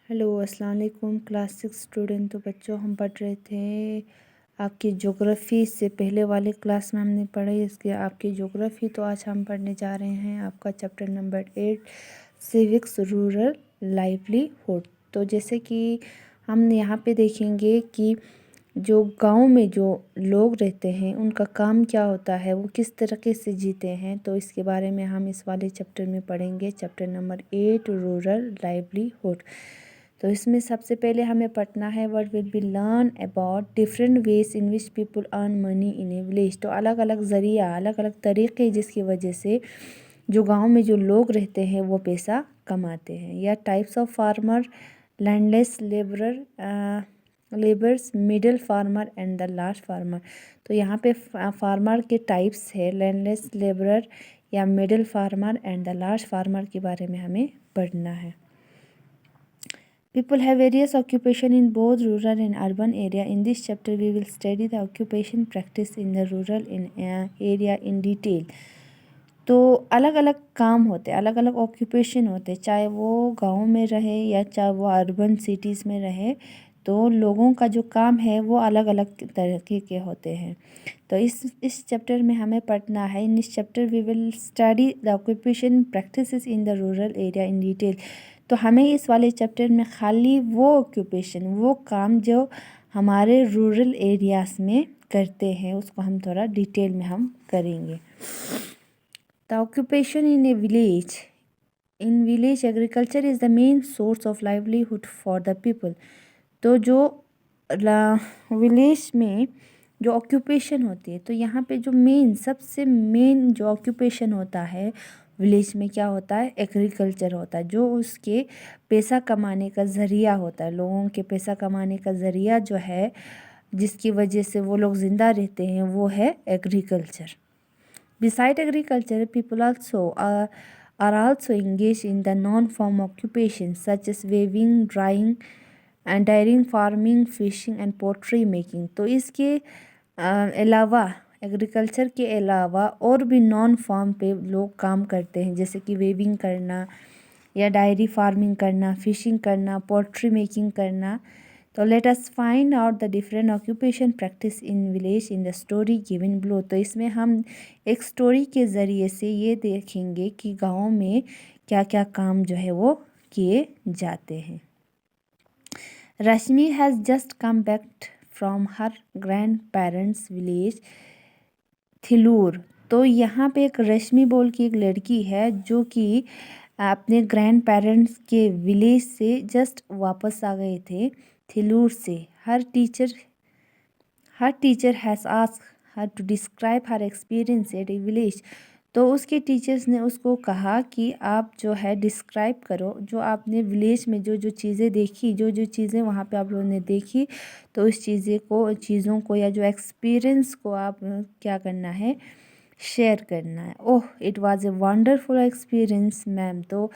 Hello अस्सलाम वालेकुम class 6 student. तो बच्चों हम पढ़ रहे थे आपकी ज्योग्राफ़ी। से पहले वाले क्लास में हमने पढ़ी इसके आपकी ज्योग्राफ़ी। तो आज हम पढ़ने जा रहे हैं आपका chapter number 8 civics rural livelihood. तो जैसे कि हम यहाँ पे देखेंगे कि जो गांव में जो लोग रहते हैं उनका काम क्या होता है, वो किस तरीके से जीते हैं, तो इसके बारे में हम इस वाले चैप्टर में पढ़ेंगे। Chapter number 8 rural livelihood. तो इसमें सबसे पहले हमें पढ़ना है what will be learn about different ways in which people earn money in A village. तो अलग अलग ज़रिया, अलग अलग तरीके जिसकी वजह से जो गांव में जो लोग रहते हैं वो पैसा कमाते हैं। या types of farmer, landless labours, middle farmer and the large farmer. तो यहाँ पे फार्मर के टाइप्स है, लैंडलेस लेबरर या middle farmer and the large farmer के बारे में हमें पढ़ना है। People have various occupation in both rural and urban area. In this chapter, we will study the occupation practice in the rural area in detail. तो अलग अलग काम होते हैं, अलग अलग ऑक्यूपेशन होते हैं, चाहे वो गांव में रहे या चाहे वो अर्बन सिटीज़ में रहे। तो लोगों का जो काम है वो अलग अलग तरीके के होते हैं। तो इस चैप्टर में हमें पढ़ना है। In this chapter we will study the occupation practices in the rural area in detail. तो हमें इस वाले चैप्टर में खाली वो ऑक्यूपेशन, वो काम जो हमारे रूरल एरियाज़ में करते हैं उसको हम थोड़ा डिटेल में हम करेंगे। The occupation in A village. In village agriculture is the main source of livelihood for the people. तो जो विलेज में जो ऑक्यूपेशन होती है, तो यहाँ पे जो सबसे मेन जो ऑक्यूपेशन होता है विलेज में क्या होता है, एग्रीकल्चर होता है। जो उसके पैसा कमाने का ज़रिया होता है, लोगों के पैसा कमाने का ज़रिया जो है जिसकी वजह से वो लोग ज़िंदा रहते हैं वो है agriculture. Beside agriculture people also are also engaged in the non-farm occupations such as weaving, drying and dairying, farming, fishing and pottery making। तो इसके अलावा, एग्रीकल्चर के अलावा और भी नॉन फार्म पे लोग काम करते हैं, जैसे कि वेविंग करना या डायरी फार्मिंग करना, फिशिंग करना, पोट्री मेकिंग करना। तो let us find out the different occupation practice in village in the story given below. तो इसमें हम एक स्टोरी के ज़रिए से ये देखेंगे कि गाँव में क्या क्या काम जो है वो किए जाते हैं। Rashmi has just come back from her grandparents village Thilur. तो यहाँ पे एक रश्मि बोल की एक लड़की है जो कि अपने ग्रैंड पेरेंट्स के विलेज से जस्ट वापस आ गए थे थिलूर से। Her teacher has asked her to describe her experience at a village. तो उसके टीचर्स ने उसको कहा कि आप जो है डिस्क्राइब करो जो आपने विलेज में जो जो चीज़ें देखी, जो जो चीज़ें वहाँ पे आप लोगों ने देखी, तो उस चीज़ों को या जो एक्सपीरियंस को आप क्या करना है, शेयर करना है। Oh it was a wonderful experience ma'am. तो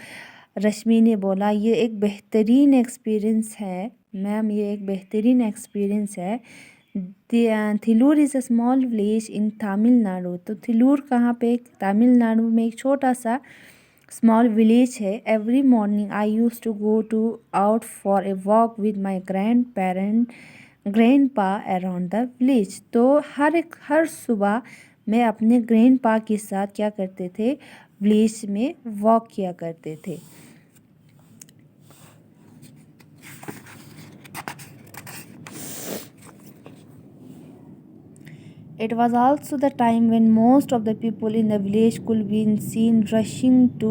रश्मि ने बोला ये एक बेहतरीन एक्सपीरियंस है मैम, ये एक बेहतरीन एक्सपीरियंस है। Thilur is a small village in Tamil Nadu. तो थिलूर कहाँ पे, तमिलनाडु में एक छोटा सा स्मॉल विलेज है। Every morning I use to go out for a walk with my grandpa around the village. तो हर सुबह मैं अपने ग्रैंड पा के साथ क्या करते थे, विलेज में वॉक किया करते थे। It was also the time when most of the people in the village could be seen rushing to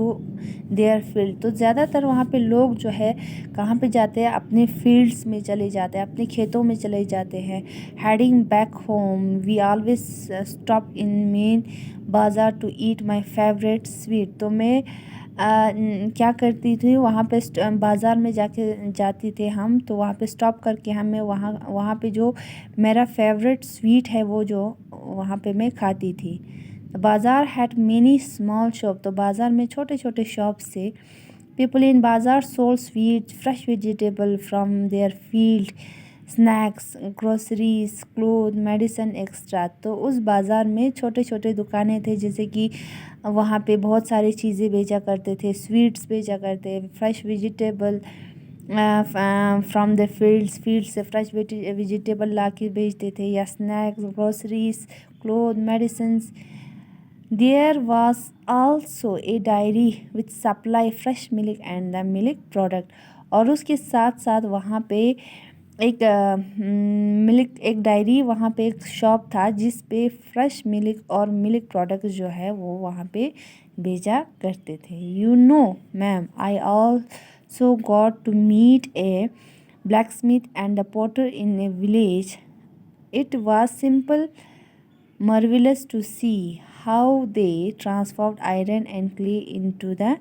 their field। तो ज़्यादातर वहाँ पे लोग जो है कहाँ पे जाते हैं, अपने फील्ड्स में चले जाते हैं, अपने खेतों में चले जाते हैं। Heading back home, we always stop in main बाज़ार to eat my favorite sweet। तो मैं क्या करती थी, वहाँ पे बाज़ार में जाती थे हम, तो वहाँ पे स्टॉप करके हमें वहाँ पे जो मेरा फेवरेट स्वीट है वो जो वहाँ पे मैं खाती थी। बाज़ार हैड मेनी स्मॉल शॉप। तो बाज़ार में छोटे छोटे शॉप से। पीपल इन बाज़ार sold sweet fresh vegetable from their field, snacks, groceries, cloth, medicine extra. तो उस बाज़ार में छोटे छोटे दुकानें थे, जैसे कि वहाँ पे बहुत सारी चीज़ें बेचा करते थे, स्वीट्स बेचा करते, fresh vegetable, from the field से फ्रेश वेजिटेबल ला के बेचते थे, या snacks, groceries, cloth, medicines. There was also a dairy which supply fresh milk and the milk product. और उसके साथ साथ वहाँ पे एक मिल्क, एक डायरी, वहाँ पे एक शॉप था जिस पे फ्रेश मिल्क और मिल्क प्रोडक्ट जो है वो वहाँ पे बेचा करते थे। You know ma'am, I also got to meet a blacksmith and a potter in a village. It was simple, marvelous to see how they transformed iron and clay into the